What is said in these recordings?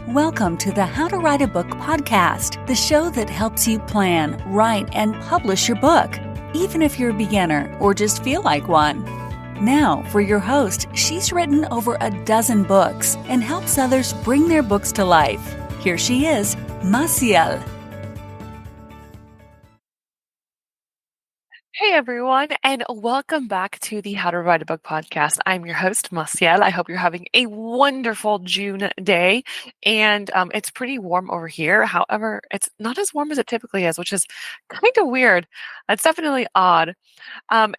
Welcome to the How to Write a Book podcast, the show that helps you plan, write, and publish your book, even if you're a beginner or just feel like one. Now, for your host, she's written over a dozen books and helps others bring their books to life. Here she is, Massiel. Hey everyone, and welcome back to the How to Write a Book podcast. I'm your host, Massiel. I hope you're having a wonderful June day, and it's pretty warm over here. However, it's not as warm as it typically is, which is kind of weird. It's definitely odd.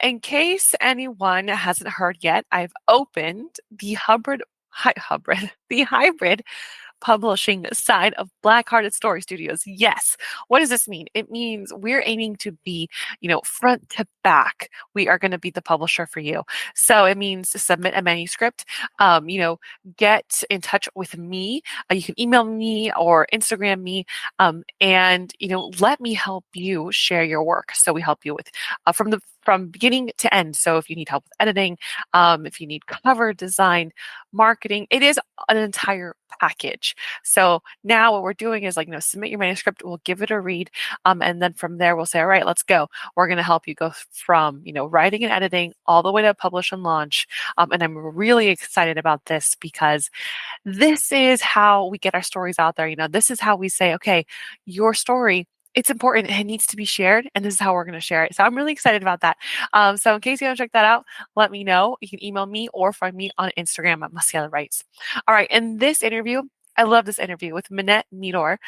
In case anyone hasn't heard yet, I've opened the hybrid publishing side of Black Hearted Story Studios. Yes. What does this mean? It means we're aiming to be, front to back. We are going to be the publisher for you. So it means to submit a manuscript, get in touch with me. You can email me or Instagram me, and let me help you share your work. So we help you with from beginning to end. So if you need help with editing, if you need cover design, marketing, it is an entire package. So now what we're doing is submit your manuscript, we'll give it a read. And then from there, we'll say, all right, let's go. We're going to help you go from, writing and editing all the way to publish and launch. And I'm really excited about this because this is how we get our stories out there. This is how we say, okay, your story, it's important and it needs to be shared. And this is how we're going to share it. So I'm really excited about that. So in case you want to check that out, let me know. You can email me or find me on Instagram at Massiel Writes. All right. In this interview, I love this interview with Minnette Meador.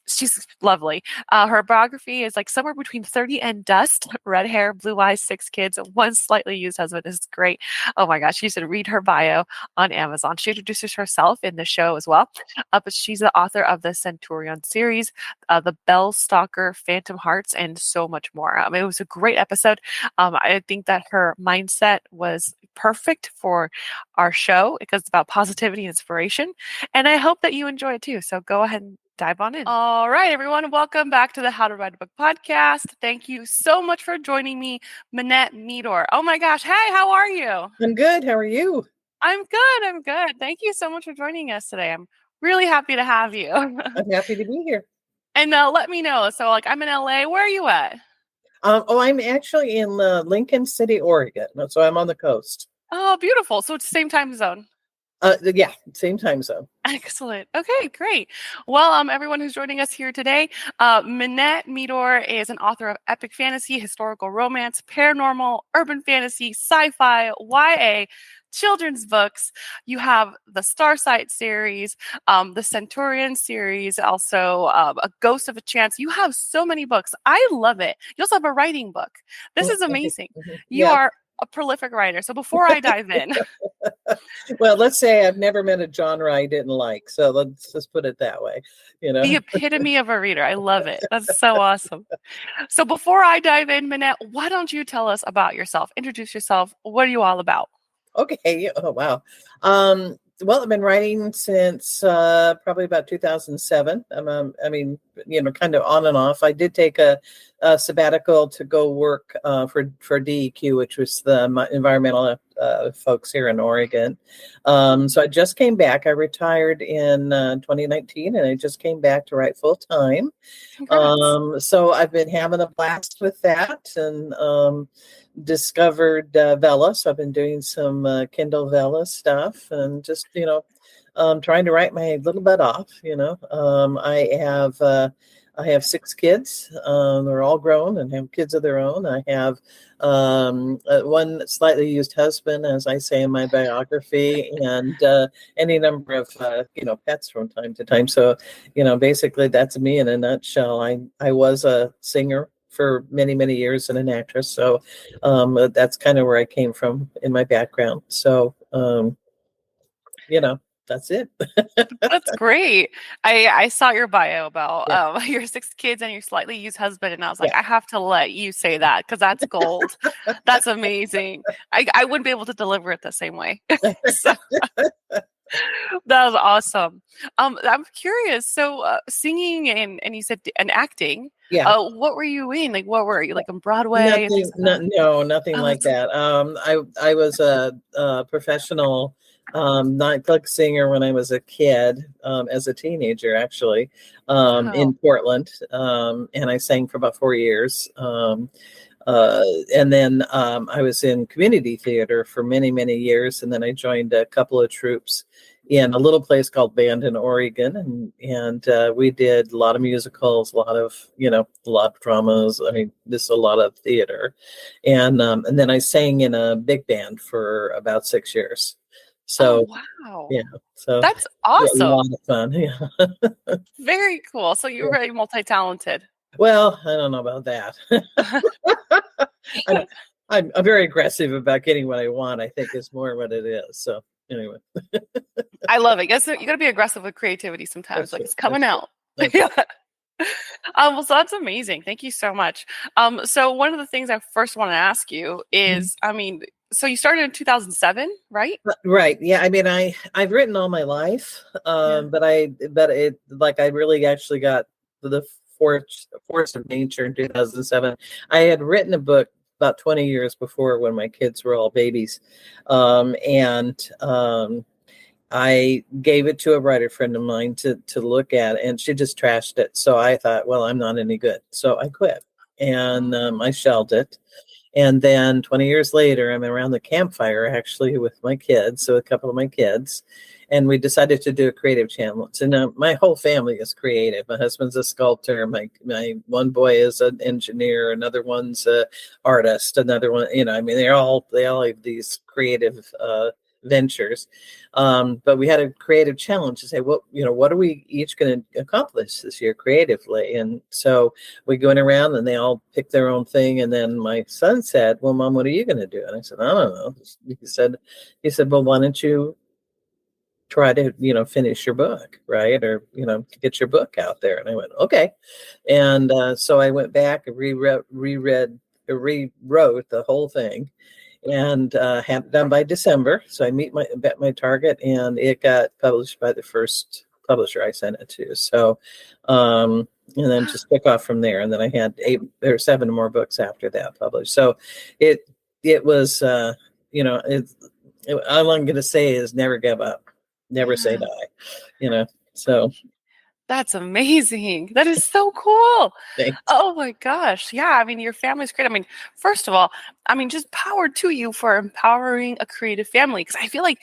She's lovely. Her biography is somewhere between 30 and dust. Red hair, blue eyes, 6 kids, 1 slightly used husband. This is great. Oh my gosh, you should read her bio on Amazon. She introduces herself in the show as well. But she's the author of the Centurion series, the Bell Stalker, Phantom Hearts, and so much more. It was a great episode. I think that her mindset was perfect for our show because it's about positivity and inspiration. And I hope that you enjoy it too. So go ahead and dive on in. All right, everyone. Welcome back to the How to Write a Book podcast. Thank you so much for joining me, Minnette Meador. Oh my gosh. Hey, how are you? I'm good. How are you? I'm good. Thank you so much for joining us today. I'm really happy to have you. I'm happy to be here. And let me know. So I'm in LA. Where are you at? I'm actually in Lincoln City, Oregon. So I'm on the coast. Oh, beautiful. So it's the same time zone. Yeah, same time zone. Excellent. Okay, great. Well, everyone who's joining us here today, Minnette Meador is an author of epic fantasy, historical romance, paranormal, urban fantasy, sci-fi, YA, children's books. You have the Starsight series, the Centurion series, also A Ghost of a Chance. You have so many books. I love it. You also have a writing book. This is amazing. You are a prolific writer. So before I dive in. Well, let's say I've never met a genre I didn't like. So let's just put it that way. The epitome of a reader. I love it. That's so awesome. So before I dive in, Minnette, why don't you tell us about yourself? Introduce yourself. What are you all about? Okay. Oh, wow. Well, I've been writing since probably about 2007. Kind of on and off. I did take a sabbatical to go work for DEQ, which was the environmental folks here in Oregon. So I just came back. I retired in 2019, and I just came back to write full time. So I've been having a blast with that, and discovered Vella. So I've been doing some Kindle Vella stuff, and just trying to write my little butt off. I have 6 kids. They're all grown and have kids of their own. I have 1 slightly used husband, as I say in my biography, and any number of pets from time to time. So basically that's me in a nutshell. I was a singer for many, many years and an actress. So that's kind of where I came from in my background. So, that's it. That's great. I saw your bio about your 6 kids and your slightly used husband. And I was like, I have to let you say that because that's gold. That's amazing. I wouldn't be able to deliver it the same way. So, that was awesome. I'm curious. So singing and you said and acting. Yeah. What were you in? What were you on Broadway? Nothing like that. I was a professional nightclub singer when I was a kid, as a teenager, actually, Wow. in Portland. And I sang for about 4 years. Uh, and then I was in community theater for many, many years. And then I joined a couple of troupes in a little place called Bandon, Oregon. And we did a lot of musicals, a lot of dramas. I mean, just a lot of theater. And then I sang in a big band for about 6 years. Oh, So, wow. yeah, so That's yeah, a lot awesome. of fun. Yeah. Very cool. So you're very multi-talented. Well, I don't know about that. I'm, I'm very aggressive about getting what I want. I think is more what it is. So anyway, I love it. Yes, you got to be aggressive with creativity sometimes. that's Like it. it's coming That's it. out. That's Yeah. Well, so that's amazing. Thank you so much. So one of the things I first want to ask you it. is, I mean, so you started in 2007, right? Right. Yeah. I mean, I've written all my life, Yeah. but it like I really actually got the force of nature in 2007. I had written a book about 20 years before when my kids were all babies, and I gave it to a writer friend of mine to look at, and she just trashed it. So I thought, well, I'm not any good, so I quit, and Oh, I shelved it. And then 20 years later, I'm around the campfire actually with my kids, so a couple of my kids, and we decided to do a creative challenge. And my whole family is creative. My husband's a sculptor. My one boy is an engineer. Another one's a artist. Another one, I mean, they all have these creative ventures. But we had a creative challenge to say, what are we each going to accomplish this year creatively? And so we went around and they all picked their own thing. And then my son said, well, Mom, what are you going to do? And I said, I don't know. He said, well, why don't you try to, finish your book, right? Or, get your book out there. And I went, okay. And so I went back and rewrote the whole thing and had it done by December. So I bet my target, and it got published by the first publisher I sent it to. So, and then just took off from there. And then I had 8 or 7 more books after that published. So it was, all I'm going to say is never give up, never say yeah. die, so That's amazing. That is so cool. thanks. Oh my gosh. Yeah. I mean, your family's great. I mean, first of all, I mean, just power to you for empowering a creative family. Cause I feel like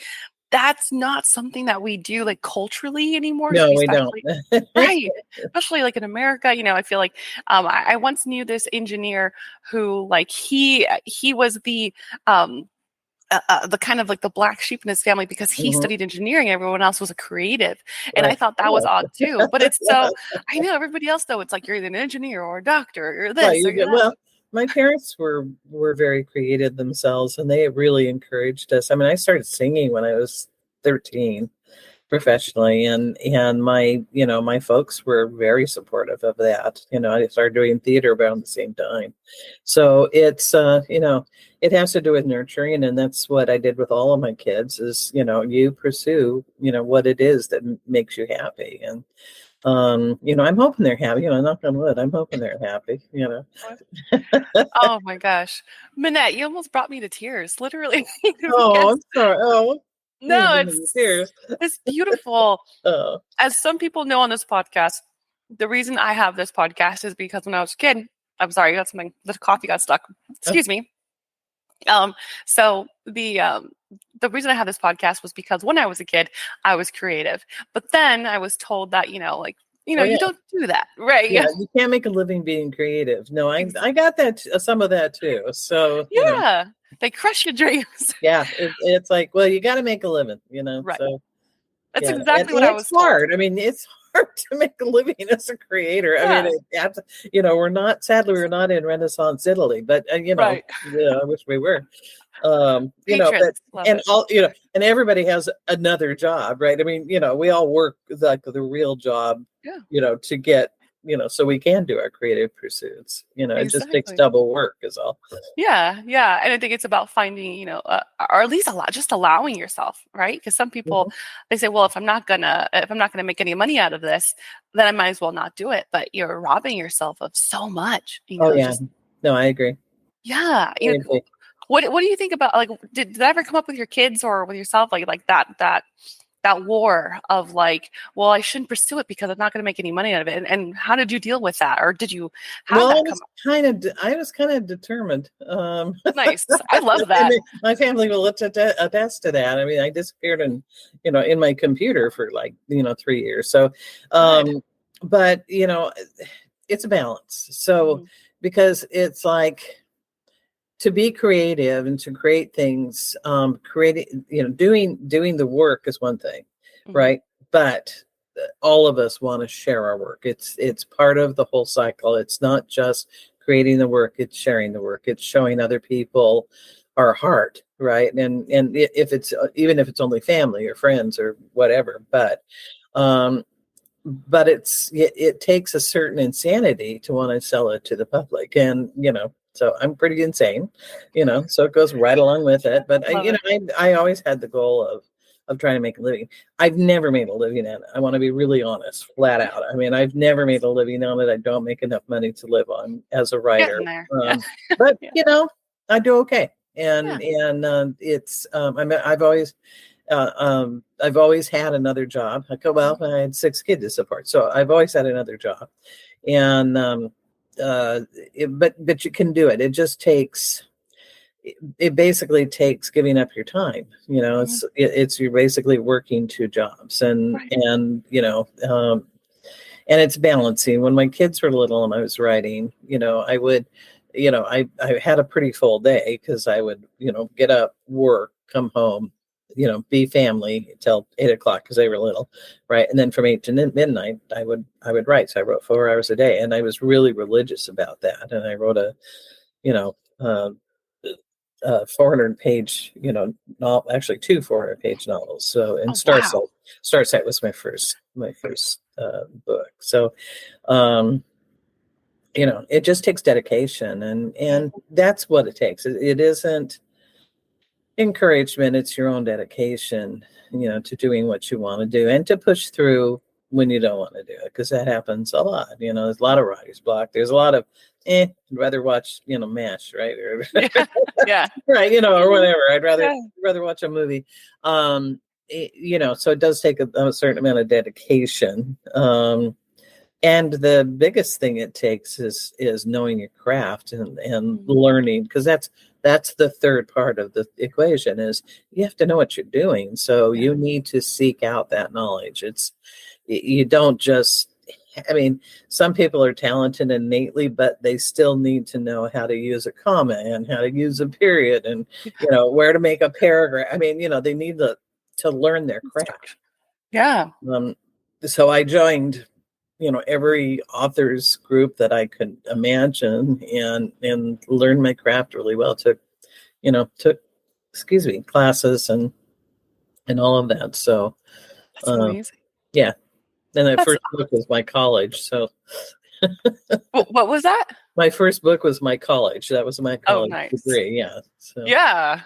that's not something that we do like culturally anymore, No, we don't. especially right. Especially like in America, I feel like I once knew this engineer who like he was the kind of like the black sheep in his family because he Mhm. studied engineering. Everyone else was a creative. And I Right. thought that was Yeah. odd too. But it's so, I know everybody else though, it's like you're either an engineer or a doctor or you're Right. this or you're that. Well, my parents were very creative themselves, and they really encouraged us. I mean, I started singing when I was 13 professionally, and my folks were very supportive of that. I started doing theater around the same time. So it's it has to do with nurturing, and that's what I did with all of my kids is, you pursue, what it is that makes you happy. And I'm hoping they're happy, knock on wood, I'm hoping they're happy. Oh my gosh. Minette, you almost brought me to tears, literally. Oh, Because I'm sorry. Oh, no, tears. it's beautiful. Oh, As some people know on this podcast, the reason I have this podcast is because when I was a kid, I'm sorry, you got something, the coffee got stuck. Excuse me. So the reason I had this podcast was because when I was a kid, I was creative. But then I was told that, oh yeah. you don't do that, right? Yeah, you can't make a living being creative. No, I got that some of that too. So, Yeah. They crush your dreams. yeah, it's like, well, you got to make a living, Right. so That's yeah, exactly what and I it's was told. hard. I mean, it's hard to make a living as a creator. I mean, sadly, we're not in Renaissance Italy, but Right. I wish we were. But Patrons love and it. all and everybody has another job, right? I mean, we all work like the real job, Yeah. to get, so we can do our creative pursuits. It just takes Exactly. double work is all. Yeah, yeah, and I think it's about finding, or at least just allowing yourself, right? Because some people Mhm. they say, well, if I'm not gonna make any money out of this, then I might as well not do it. But you're robbing yourself of so much, Oh yeah, just no, I agree. yeah, I agree. What do you think about, like, did that ever come up with your kids or with yourself, like that war of like, well, I shouldn't pursue it because I'm not going to make any money out of it, and how did you deal with that, or did you have Well, that come up? I was kind of determined. Nice, I love that. My family will attest to that. I mean, I disappeared in my computer for like 3 years. So, Good. but it's a balance. So because it's like, to be creative and to create things, creating, doing the work is one thing, right? But all of us want to share our work. It's part of the whole cycle. It's not just creating the work, it's sharing the work. It's showing other people our heart, right? And if it's, even if it's only family or friends or whatever, but it takes a certain insanity to want to sell it to the public. And so I'm pretty insane, so it goes right along with it. But I always had the goal of trying to make a living. I've never made a living at it. I want to be really honest, flat out. I mean, I've never made a living on it. I don't make enough money to live on as a writer. There. But I do okay. And it's I've always had another job. I had 6 kids to support, so I've always had another job. And but you can do it. It just takes. It basically takes giving up your time. It's you're basically working 2 jobs, and it's balancing. When my kids were little and I was writing, I would, I had a pretty full day because I would, get up, work, come home, be family till 8 o'clock because they were little, right? And then from 8 to midnight, I would write. So I wrote 4 hours a day, and I was really religious about that. And I wrote a 400-page, actually 2 400-page novels. So, and Starsight was my first book. So, it just takes dedication, and that's what it takes. It isn't encouragement, it's your own dedication, to doing what you want to do and to push through when you don't want to do it, because that happens a lot. There's a lot of writer's block. There's a lot of I'd rather watch MASH, right? Or, Yeah. Right, or whatever. I'd rather watch a movie. So it does take a certain amount of dedication. And the biggest thing it takes is knowing your craft and learning, because that's the third part of the equation. Is you have to know what you're doing. So you need to seek out that knowledge. You don't just, some people are talented innately, but they still need to know how to use a comma and how to use a period and, where to make a paragraph. They need to learn their craft. Yeah. So I joined, every author's group that I could imagine and learned my craft really well. Took classes and all of that. So, that's amazing. Yeah. And my first book was my college. So what was that? My first book was my college. That was my college degree. Yeah. So. Yeah.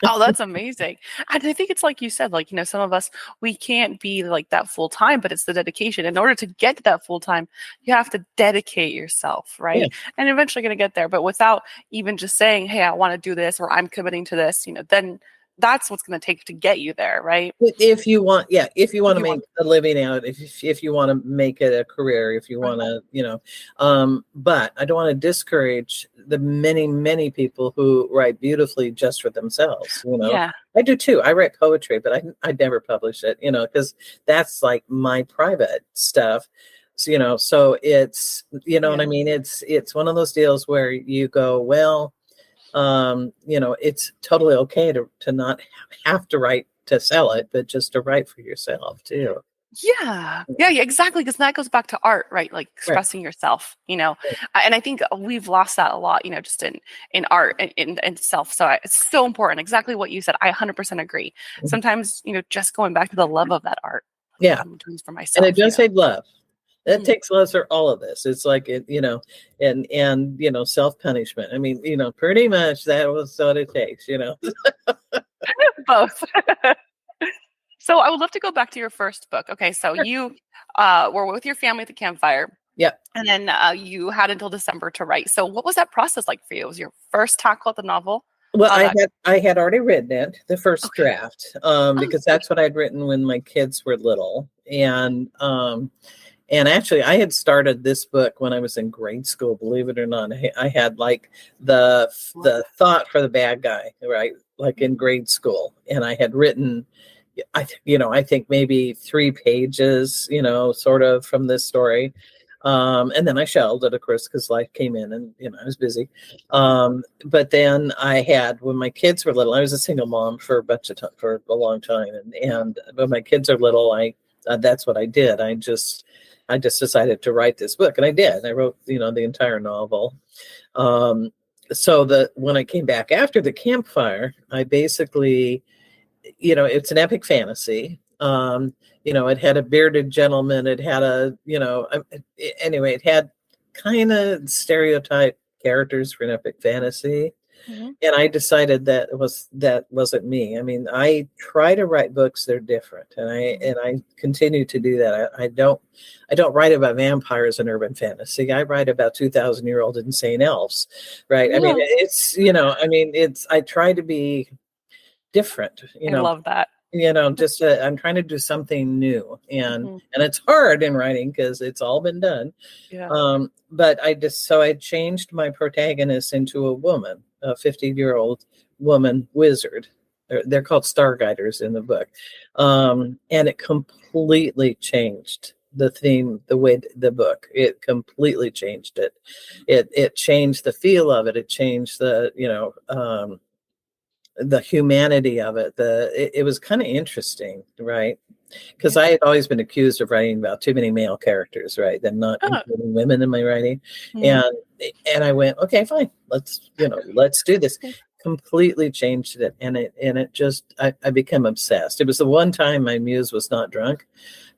Oh, that's amazing. And I think it's like you said, like, some of us, we can't be like that full time, but it's the dedication. In order to get to that full time, you have to dedicate yourself, right? Yeah. And eventually going to get there. But without even just saying, hey, I want to do this, or I'm committing to this, then that's what's going to take to get you there, right? If you want to make a living out, if you want to make it a career, if you want to, but I don't want to discourage the many, many people who write beautifully just for themselves. Yeah. I do too. I write poetry, but I never publish it, because that's like my private stuff. So, so it's, what I mean? It's one of those deals where you go, well, it's totally okay to not have to write to sell it, but just to write for yourself too. Yeah, exactly. Because that goes back to art, right? Like expressing yourself, And I think we've lost that a lot, just in art and in itself. So it's so important. Exactly what you said. I 100% agree. Mm-hmm. Sometimes, just going back to the love of that art. Yeah. I'm doing for myself. And it does take love. That takes love for all of this. It's like it, and self-punishment. Pretty much that was what it takes, Both. So I would love to go back to your first book. Okay, so you were with your family at the campfire. Yep. And then you had until December to write. So what was that process like for you? It was your first tackle at the novel? Well, How that? I had already written it, the first Okay. draft, because that's what I'd written when my kids were little, and actually, I had started this book when I was in grade school. Believe it or not, I had like the thought for the bad guy, right? Like in grade school, and I had written, I think maybe 3 pages, sort of from this story, and then I shelved it, of course, because life came in, and I was busy. But then I had, when my kids were little, I was a single mom for a bunch of time, for a long time, and when my kids are little, that's what I did. I just decided to write this book, and I did. I wrote, the entire novel. So when I came back after the campfire, I basically, it's an epic fantasy. It had a bearded gentleman. It had anyway, it had kind of stereotype characters for an epic fantasy. Mm-hmm. And I decided that wasn't me. I mean, I try to write books that are different, and I continue to do that. I don't write about vampires and urban fantasy. I write about 2,000-year-old insane elves, right? Yeah. I mean, I try to be different. I love that. Just I'm trying to do something new, and it's hard in writing because it's all been done. Yeah. But I changed my protagonist into a woman, a 50-year-old woman wizard. They're called Starguiders in the book, and it completely changed the theme, the way the book. It completely changed it. It changed the feel of it. It changed the humanity of it. It was kind of interesting, right? Because I had always been accused of writing about too many male characters, right? Then not including women in my writing. And I went, okay, fine, let's do this. Completely changed it, and it just I became obsessed. It was the one time my muse was not drunk,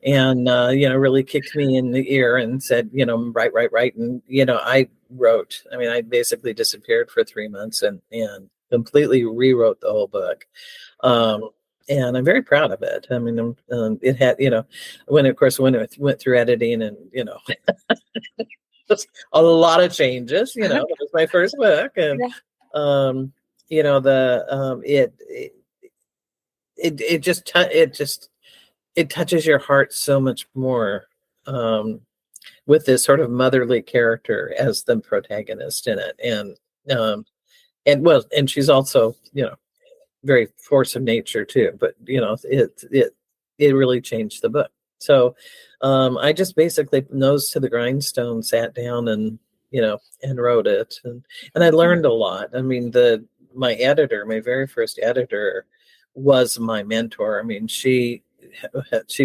and really kicked me in the ear and said, write, and I wrote. I mean, I basically disappeared for 3 months and completely rewrote the whole book. And I'm very proud of it. I mean, it had, when it went through editing, and just a lot of changes. It was my first book, and it touches your heart so much more, with this sort of motherly character as the protagonist in it, and she's also very force of nature too, but it really changed the book. So I just basically nose to the grindstone sat down and wrote it, and I learned a lot. I mean, my very first editor was my mentor. I mean, she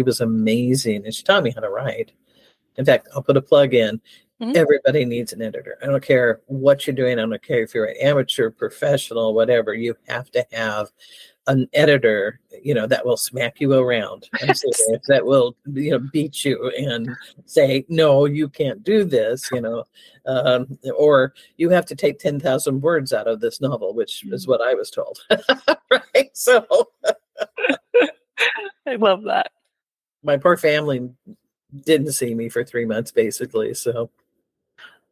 was amazing, and she taught me how to write. In fact, I'll put a plug in. Everybody needs an editor. I don't care what you're doing. I don't care if you're an amateur, professional, whatever. You have to have an editor, that will smack you around, that will, beat you and say, no, you can't do this, or you have to take 10,000 words out of this novel, which is what I was told. Right. So I love that. My poor family didn't see me for 3 months, basically. So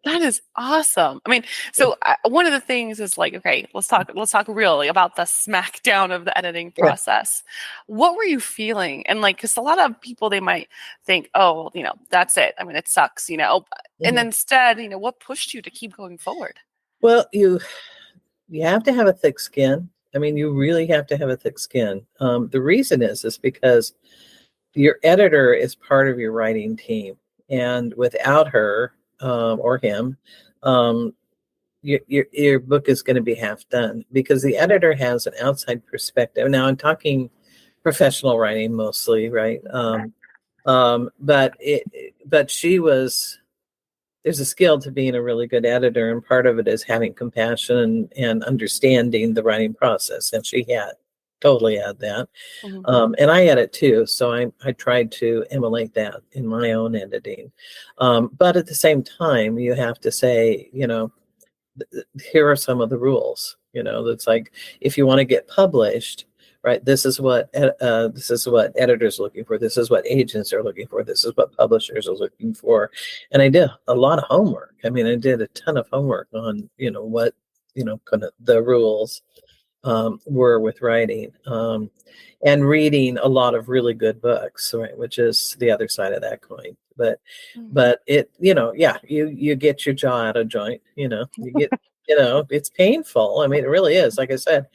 that is awesome. I mean, so one of the things is like, okay, let's talk really about the smackdown of the editing process. Yeah. What were you feeling? And like, because a lot of people, they might think, oh, that's it. I mean, it sucks, and instead, what pushed you to keep going forward? Well, you have to have a thick skin. I mean, you really have to have a thick skin. The reason is because your editor is part of your writing team, and without her, or him, your book is going to be half done, because the editor has an outside perspective. Now I'm talking professional writing mostly, right? But there's a skill to being a really good editor, and part of it is having compassion and understanding the writing process, and she totally had that. And I had it too. So I tried to emulate that in my own editing. But at the same time, you have to say, here are some of the rules, that's like, if you want to get published, right, this is what editors are looking for. This is what agents are looking for. This is what publishers are looking for. And I did a lot of homework. I mean, I did a ton of homework on, what, kind of the rules. were with writing, and reading a lot of really good books, right? Which is the other side of that coin. But it, yeah, you get your jaw out of joint, you get, it's painful. I mean, it really is. Like I said,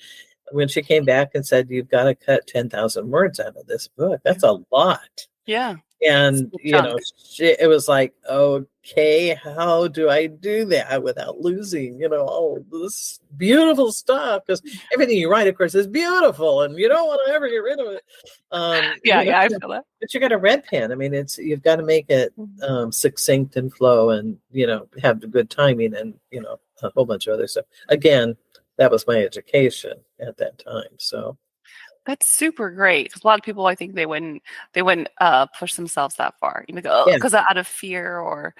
when she came back and said, "You've got to cut 10,000 words out of this book," that's a lot. Yeah. And, it was like, okay, how do I do that without losing, all this beautiful stuff? Because everything you write, of course, is beautiful, and you don't want to ever get rid of it. I feel that. But you got a red pen. I mean, you've got to make it succinct and flow, and, have the good timing, and, a whole bunch of other stuff. Again, that was my education at that time. So. That's super great. 'Cause a lot of people, I think they wouldn't push themselves that far, because out of fear or,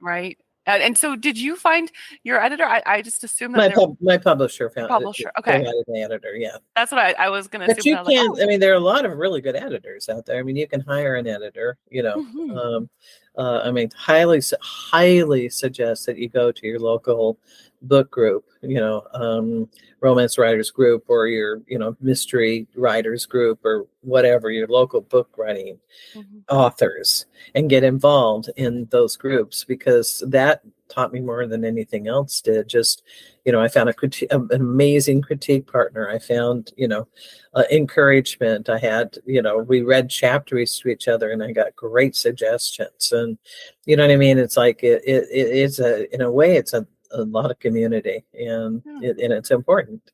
right. And so, did you find your editor? I just assume that my publisher found publisher. Okay, my editor. Yeah, that's what I was going to assume. But you can't. I mean, there are a lot of really good editors out there. I mean, you can hire an editor. I mean, highly suggest that you go to your local book group, romance writers group, or your, mystery writers group, or whatever, your local book writing authors, and get involved in those groups, because that taught me more than anything else did. Just, I found an amazing critique partner. I found, encouragement. I had, we read chapters to each other, and I got great suggestions. And you know what I mean? It's like, it's in a way, it's a lot of community, and it's important.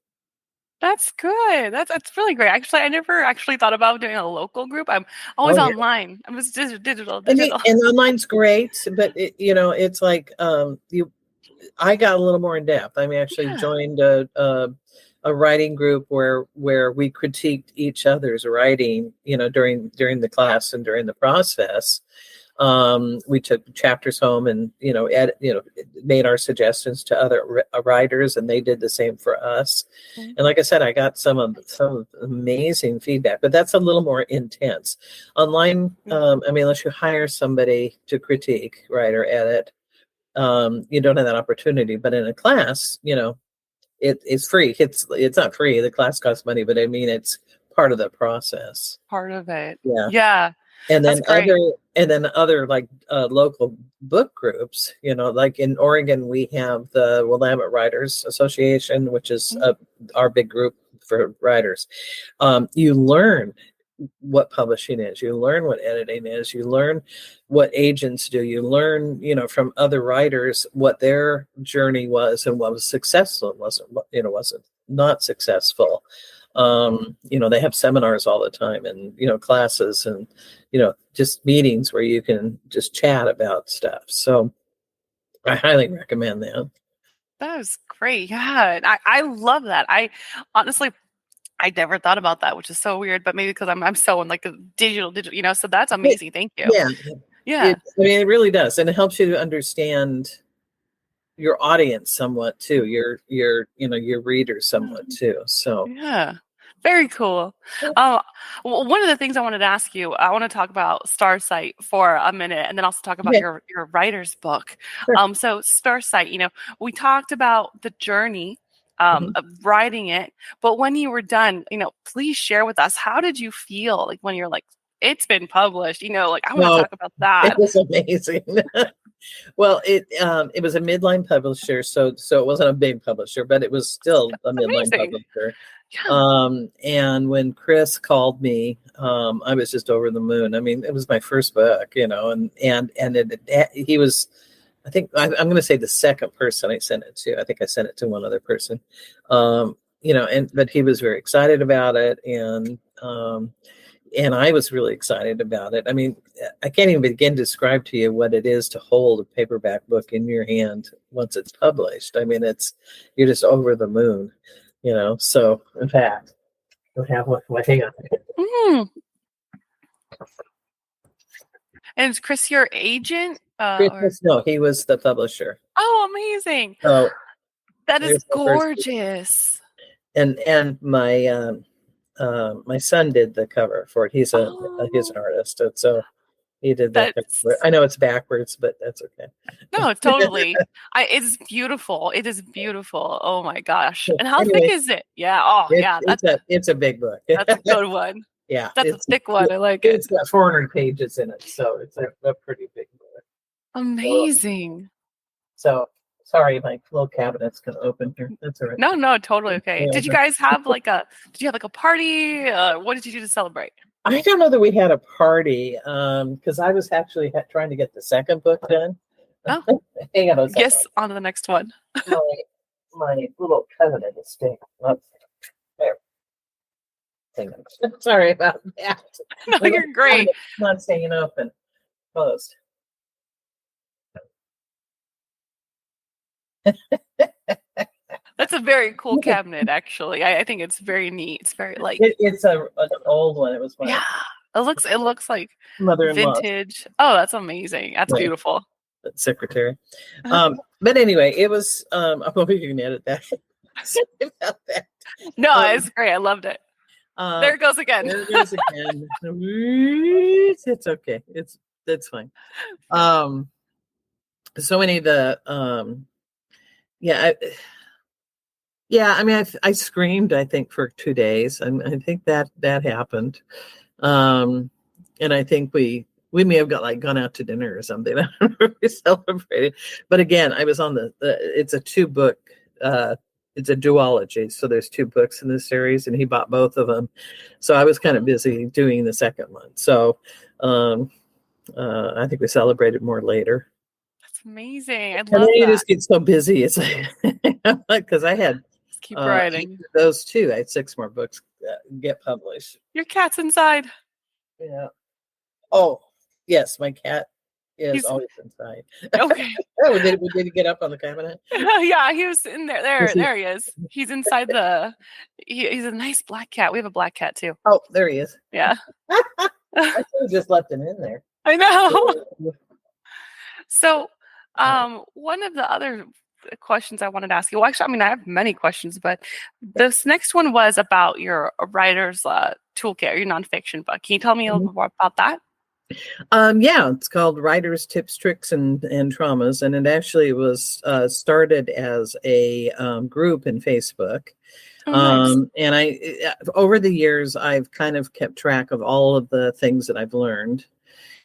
That's good. That's really great. Actually, I never actually thought about doing a local group. I'm always online. I was digital. And online's great, but it's like I got a little more in depth. I mean, actually joined a writing group where we critiqued each other's writing, during the class and during the process. We took chapters home and, made our suggestions to other writers, and they did the same for us. And like I said, I got some amazing feedback, but that's a little more intense. Online, I mean, unless you hire somebody to critique, write, or edit, you don't have that opportunity. But in a class, it's free. It's not free. The class costs money, but I mean, it's part of the process. Part of it. Yeah. Yeah. And then other like local book groups, like in Oregon, we have the Willamette Writers Association, which is our big group for writers. You learn what publishing is. You learn what editing is. You learn what agents do. You learn, from other writers what their journey was and what was successful and wasn't not successful. They have seminars all the time, and, classes, and, just meetings where you can just chat about stuff. So I highly recommend that. That is great. Yeah. I love that. I honestly, I never thought about that, which is so weird, but maybe because I'm so in like the digital, so that's amazing. Thank you. Yeah. It really does. And it helps you to understand your audience somewhat too, your readers somewhat too. So yeah. Very cool. One of the things I wanted to ask you, I want to talk about Starsight for a minute, and then also talk about your writer's book. Sure. So Starsight, we talked about the journey of writing it, but when you were done, please share with us, how did you feel like when you're like, it's been published, I want to talk about that. It was amazing. Well, it was a midline publisher, so it wasn't a big publisher, but it was still a midline publisher. Yeah. And when Chris called me, I was just over the moon. I mean, it was my first book, and he was, I think I'm going to say, the second person I sent it to. I think I sent it to one other person, but he was very excited about it, and I was really excited about it. I mean, I can't even begin to describe to you what it is to hold a paperback book in your hand once it's published. I mean, you're just over the moon, So, in fact, I have one. Hang on. And is Chris your agent? No, he was the publisher. Oh, amazing! So that is gorgeous. And my my son did the cover for it. He's an artist, and so He did that. That's I know it's backwards, but that's okay. no, totally. It's beautiful. It is beautiful. Oh my gosh! And how thick Anyway, is it? Yeah. Oh yeah. it's a big book. That's a good one. Yeah, That's a thick one. I like it. It's got 400 pages in it, so it's a pretty big book. Amazing. So sorry, my little cabinet's gonna open here. That's all right. No, totally okay. Yeah, Did you guys have like a party? What did you do to celebrate? I don't know that we had a party because I was actually trying to get the second book done. Oh. Hang on a second. Yes, on to the next one. my little covenant is staying. There. Hang on. Sorry about that. No, you're great. Not staying open. Closed. That's a very cool cabinet, actually. I think it's very neat. It's very like it's an old one. It was one. Yeah. It looks like mother-in-law. Vintage. Oh, that's amazing. That's beautiful. Secretary. But anyway, it was I'm hoping you can edit that. Sorry about that. No, it's great. I loved it. There it goes again. There it goes again. It's okay. It's fine. So many of the I mean, I screamed, I think, for 2 days, and I think that happened. And I think we may have gone out to dinner or something. I don't know if we celebrated, but again, I was on it's a 2-book, it's a duology, so there's 2 books in this series, and he bought both of them. So I was kind of busy doing the second one. So I think we celebrated more later. That's amazing. I love and then you that. just get so busy. It's like because I had. Keep writing. Those 2, I had 6 more books get published. Your cat's inside. Yeah. Oh, yes, my cat is always inside. Okay. Oh, did he get up on the cabinet? Yeah, he was in there. There he is. He's inside he's a nice black cat. We have a black cat too. Oh, there he is. Yeah. I should have just left him in there. I know. So, one of the other questions I wanted to ask you. Well, actually, I mean, I have many questions, but this next one was about your writer's toolkit, or your nonfiction book. Can you tell me a little bit more about that? Yeah, it's called Writers, Tips, Tricks, and Traumas, and it actually was started as a group in Facebook. Oh, nice. And I, over the years, I've kind of kept track of all of the things that I've learned.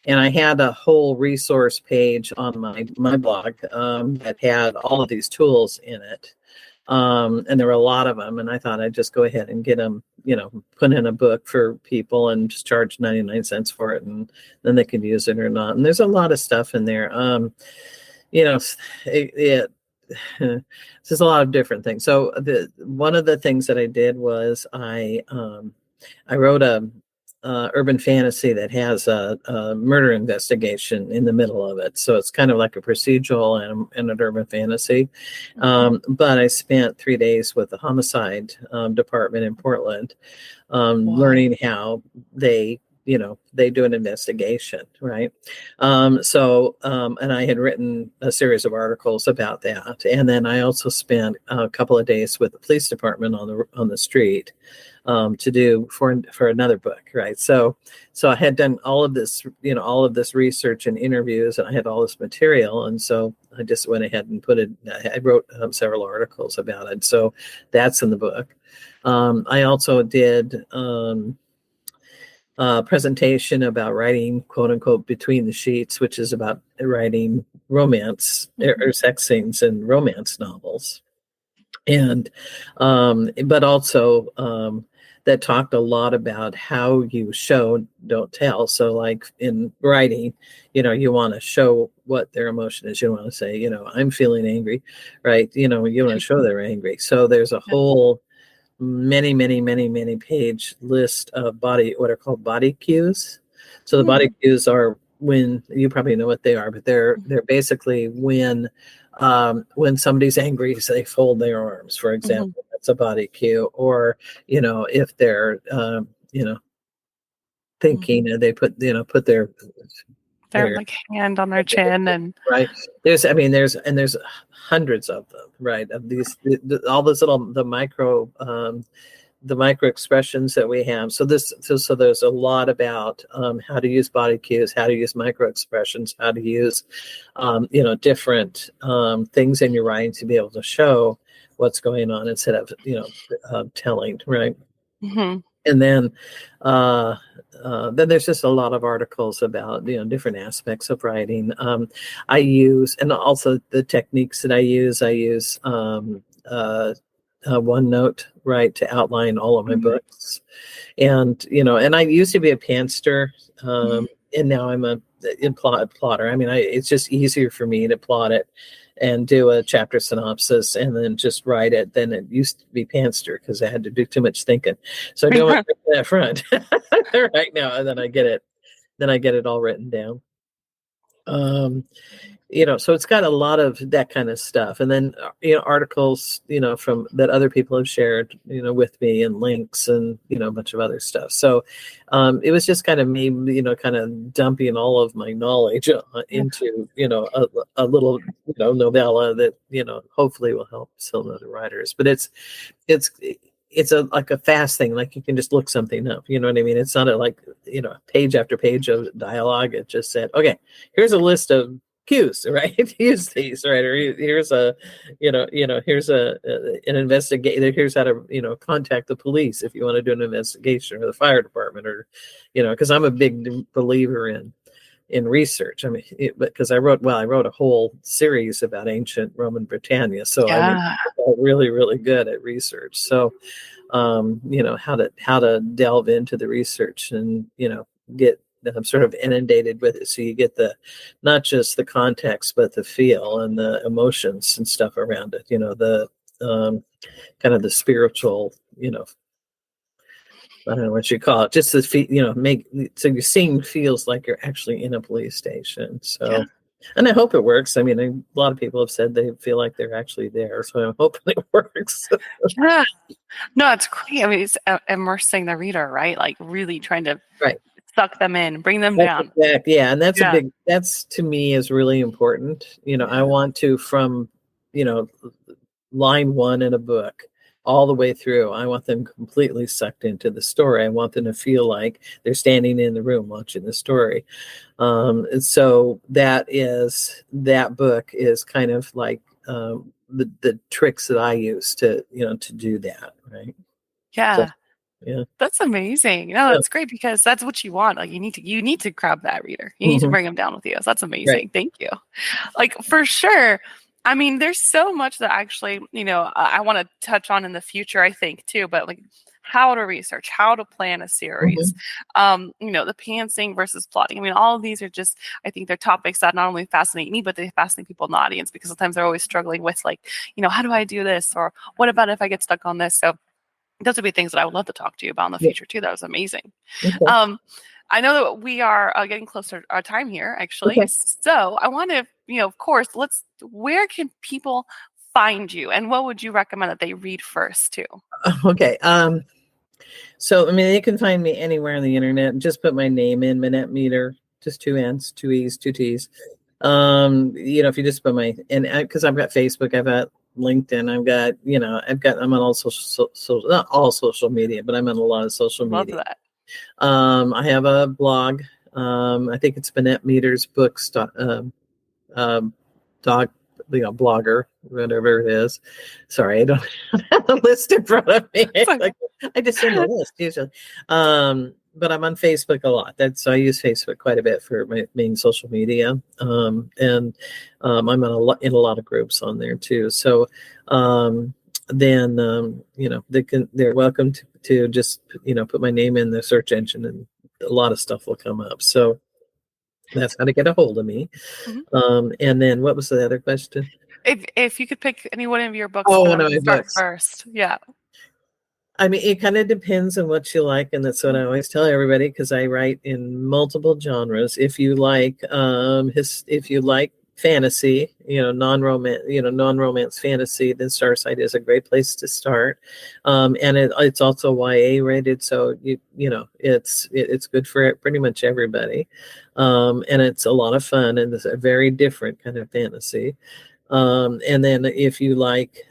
And I had a whole resource page on my blog that had all of these tools in it. And there were a lot of them. And I thought I'd just go ahead and get them, put in a book for people and just charge 99 cents for it. And then they could use it or not. And there's a lot of stuff in there. There's a lot of different things. So one of the things that I did was I wrote a urban fantasy that has a murder investigation in the middle of it. So it's kind of like a procedural and an urban fantasy. But I spent 3 days with the homicide department in Portland, learning how they do an investigation, right? And I had written a series of articles about that. And then I also spent a couple of days with the police department on the street to do for another book, right? So I had done all of this research and interviews, and I had all this material. And so I just went ahead and I wrote several articles about it. So that's in the book. I also did presentation about writing, quote unquote, between the sheets, which is about writing romance or sex scenes in romance novels. And, but also, that talked a lot about how you show, don't tell. So like in writing, you want to show what their emotion is. You want to say, I'm feeling angry, right? You want to show they're angry. So there's a whole many page list of what are called body cues. So the body cues are when, you probably know what they are, but they're basically when somebody's angry, so they fold their arms, for example. That's a body cue. Or if they're thinking, and they put their like hand on their chin, and right. There's hundreds of them, right? Of these, all those the micro the micro expressions that we have. So there's a lot about how to use body cues, how to use micro expressions, how to use different things in your writing to be able to show what's going on instead of telling, right? Mm-hmm. And then there's just a lot of articles about different aspects of writing. I use, and also the techniques that I use OneNote, right, to outline all of my books. And and I used to be a pantster, and now I'm a plotter. I mean, it's just easier for me to plot it and do a chapter synopsis and then just write it than it used to be pantster, because I had to do too much thinking. So I do it that front right now, and then I get it all written down. So it's got a lot of that kind of stuff, and then articles from that other people have shared with me, and links, and a bunch of other stuff. So it was just kind of me kind of dumping all of my knowledge into a little novella that hopefully will help some other writers. But it's like a fast thing, like you can just look something up, you know what I mean? It's not like page after page of dialogue. It just said, okay, here's a list of cues, right? Use these, right? Or here's an investigator. Here's how to contact the police if you want to do an investigation, or the fire department, or because I'm a big believer in research. I mean, because I wrote a whole series about ancient Roman Britannia, so I'm really, really good at research. So how to delve into the research and get sort of inundated with it, so you get not just the context but the feel and the emotions and stuff around it, the kind of the spiritual, I don't know what you call it, just the make so your scene feels like you're actually in a police station. So and I hope it works. I mean, a lot of people have said they feel like they're actually there, so I'm hoping it works. Yeah. No, it's great. I mean, it's immersing the reader, right? Like really trying to suck them in, bring them down. Exactly. Yeah, and that's to me is really important. I want to, from line one in a book all the way through, I want them completely sucked into the story. I want them to feel like they're standing in the room watching the story. And so that book is kind of like the tricks that I use to do that, right? Yeah. So, yeah, that's amazing. No, that's great, because that's what you want. Like you need to grab that reader. You need to bring them down with you. So that's amazing. Right. Thank you. Like for sure. I mean, there's so much that actually, I want to touch on in the future, I think too, but like how to research, how to plan a series, the pantsing versus plotting. I mean, all of these are just, I think they're topics that not only fascinate me, but they fascinate people in the audience, because sometimes they're always struggling with like, how do I do this? Or what about if I get stuck on this? So those would be things that I would love to talk to you about in the future too. That was amazing. Okay. I know that we are getting closer to our time here, actually. Okay. So I want to, of course, where can people find you, and what would you recommend that they read first too? Okay. So, I mean, they can find me anywhere on the internet. Just put my name in, Minnette Meador, just 2 N's, 2 E's, 2 T's. If you just put because I've got Facebook, I've got LinkedIn, I'm on all social, not all social media, but I'm on a lot of social media. Love that. I have a blog. I think it's Minnette Meador's books, blogger, whatever it is. Sorry, I don't have a list in front of me. I just send a list usually. But I'm on Facebook a lot. So I use Facebook quite a bit for my main social media. And I'm in a lot of groups on there too. So they're welcome to just put my name in the search engine, and a lot of stuff will come up. So that's how to get a hold of me. And then what was the other question? If you could pick any one of your books, first. Yeah. I mean, it kind of depends on what you like, and that's what I always tell everybody, because I write in multiple genres. If you like fantasy, non-romance fantasy, then Starsight is a great place to start. And it's also YA rated, so it's good for pretty much everybody. And it's a lot of fun, and it's a very different kind of fantasy. And then if you like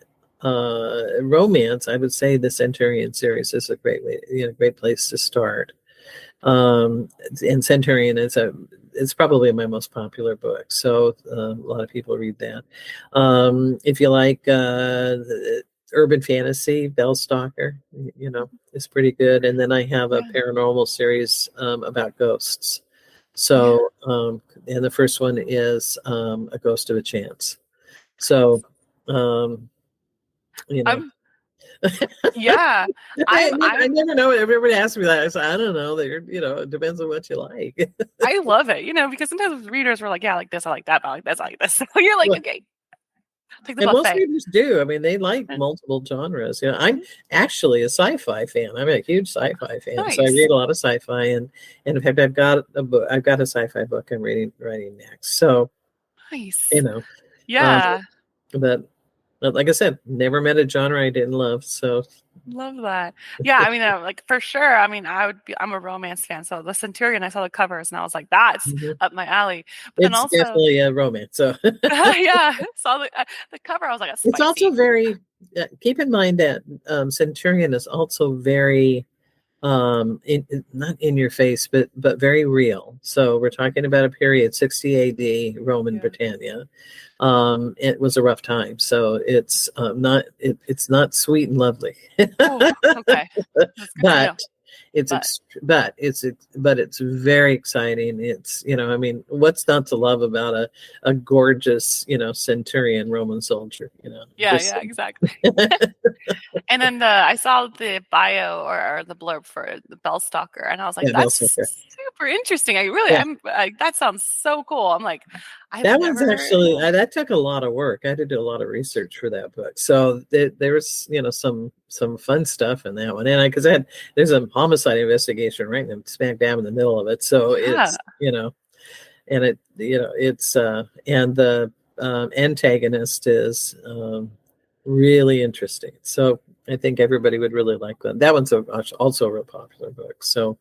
romance, I would say the Centurion series is a great way, great place to start. And Centurion it's probably my most popular book, so a lot of people read that. If you like urban fantasy, Bellstalker, is pretty good. And then I have a paranormal series about ghosts. So, and the first one is A Ghost of a Chance. So, yeah. I never know. Everybody asks me that. I say, I don't know. It depends on what you like. I love it, because sometimes readers were like, yeah, I like this, I like that, I like this, I like this. So you're like, okay. Take the and buffet. Most readers do. I mean, they like multiple genres. I'm actually a sci-fi fan. I'm a huge sci-fi fan, Nice. So I read a lot of sci-fi. And in fact, I've got a book. I've got a sci-fi book I'm writing next. So, nice. Yeah. But like I said, never met a genre I didn't love. So love that. Yeah, I mean, like for sure. I mean, I'm a romance fan. So the Centurion, I saw the covers and I was like, that's up my alley. But it's also definitely a romance. So yeah, saw the cover. I was like, it's also very. Keep in mind that Centurion is also very. Not in your face, but very real. So we're talking about a period 60 AD Roman Britannia. It was a rough time, so it's not sweet and lovely. Oh, okay, but it's very exciting. It's I mean, what's not to love about a gorgeous centurion Roman soldier? Yeah, exactly. And then I saw the bio or the blurb for the Bellstalker, and I was like, that's super interesting. That sounds so cool. I'm like, one's actually that took a lot of work. I had to do a lot of research for that book. So there was some fun stuff in that one, and because there's a homicide investigation right smack dab in the middle of it. So it's and it's and the antagonist is really interesting. So I think everybody would really like that. That one's also a real popular book. So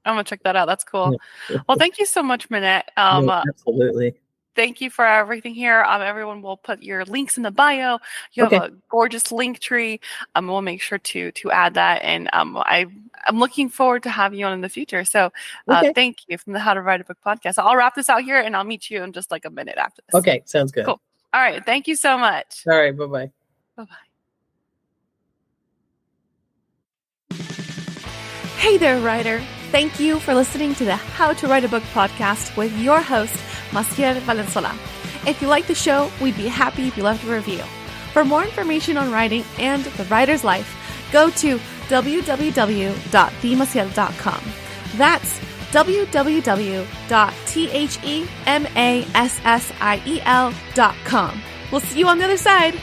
I'm gonna check that out. That's cool. Well, thank you so much, Minnette. Absolutely. Thank you for everything here. Everyone will put your links in the bio. You have a gorgeous link tree. We'll make sure to add that. And I'm looking forward to having you on in the future. So thank you from the How to Write a Book podcast. I'll wrap this out here and I'll meet you in just like a minute after this. Okay, sounds good. Cool. All right. Thank you so much. All right. Bye-bye. Bye-bye. Hey there, writer. Thank you for listening to the How to Write a Book podcast with your host, Massiel Valenzuela. If you like the show, we'd be happy if you left a review. For more information on writing and the writer's life, go to www.themassiel.com. That's www.themassiel.com. We'll see you on the other side.